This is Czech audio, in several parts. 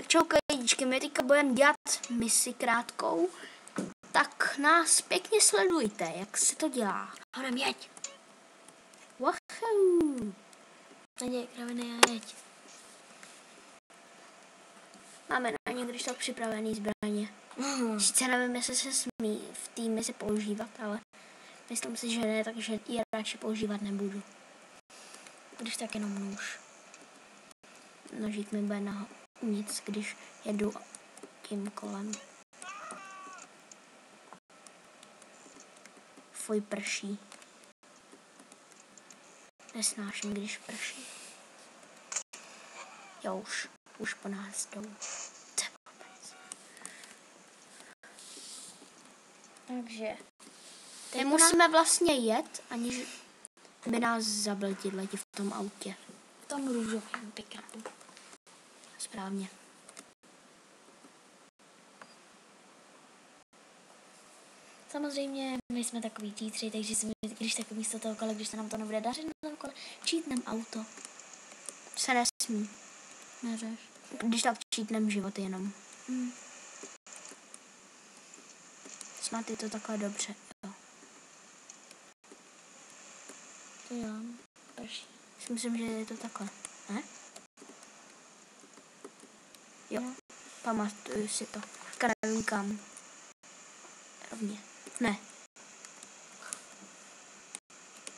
Tak čau lidičky, my teďka budeme dělat misi krátkou, tak nás pěkně sledujte, jak se to dělá. Hodem, jeď. Wahoo. Tady kraviny, jeď. Máme na ně, když tak připravený zbraně. Sice nevím, jestli se smí v té misi používat, ale myslím si, že ne, takže ji radši používat nebudu. Když tak jenom nůž. Nožík mi bude na nic, když jedu tím kolem. Fuj, prší. Nesnáším, když prší. Jo, už po nás jdou. Takže nemusíme vlastně jet, aniž by nás zabil tihleti v tom autě. V tom růžovém pick-upu. Správně. Samozřejmě my jsme takový cheatři, takže si když tak místo toho kole, když se nám to nebude dařit na tom kole, cheatnem auto. Se nesmí. Neřeš. Když tak cheatnem život jenom. Snad je to takhle dobře. Jo. To jo. Prší. Myslím, že je to takhle. Ne? Jo. Pamatuju si to. Nevím kam. Rovně. Ne.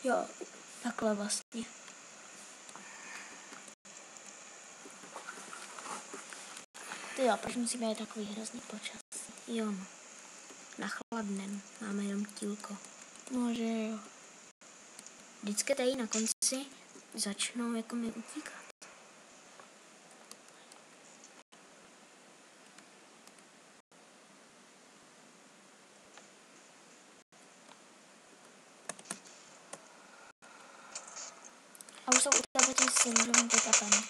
Jo, takhle vlastně. Ty jo, proč musíme jít takový hrozný počasí? Jo, no. Na chladnem. Máme jenom tílko. No, že jo. Vždycky tady na konci začnou jako mi utíkat. A už jsou u tebe tím syndromem pick-upem.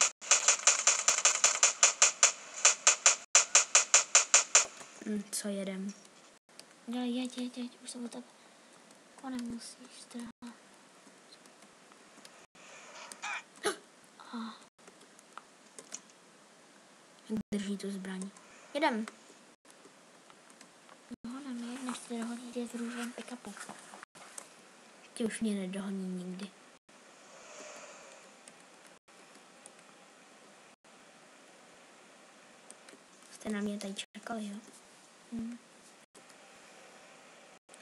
Co jedem? No, jeď, už jsou u tebe. Ko nemusíš strhat. Jak drží tu zbraň? Jedem. No, než tě dohoní, je v růžovém pick-upu. Tě už mě nedohoní nikdy. Jste na mě tady čekali, jo?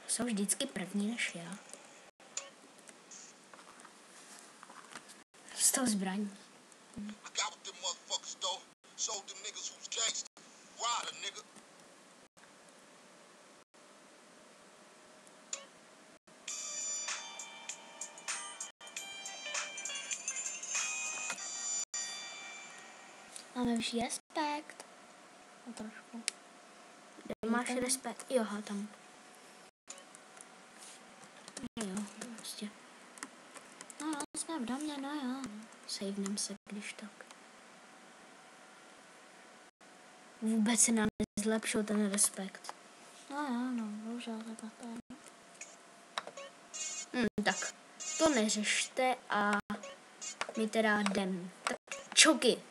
Jsou vždycky první než já. S tou zbraní. Máme už respekt. No trošku. Kde máš respekt? Jo, tam. Jo, prostě. No jo, jsme v domě, no jo. Savenem se, když tak. Vůbec se nám nezlepšil ten respekt. No jo, no, bohužel takhle to je. Tak, to neřešte a my teda jdem. Tak čoky.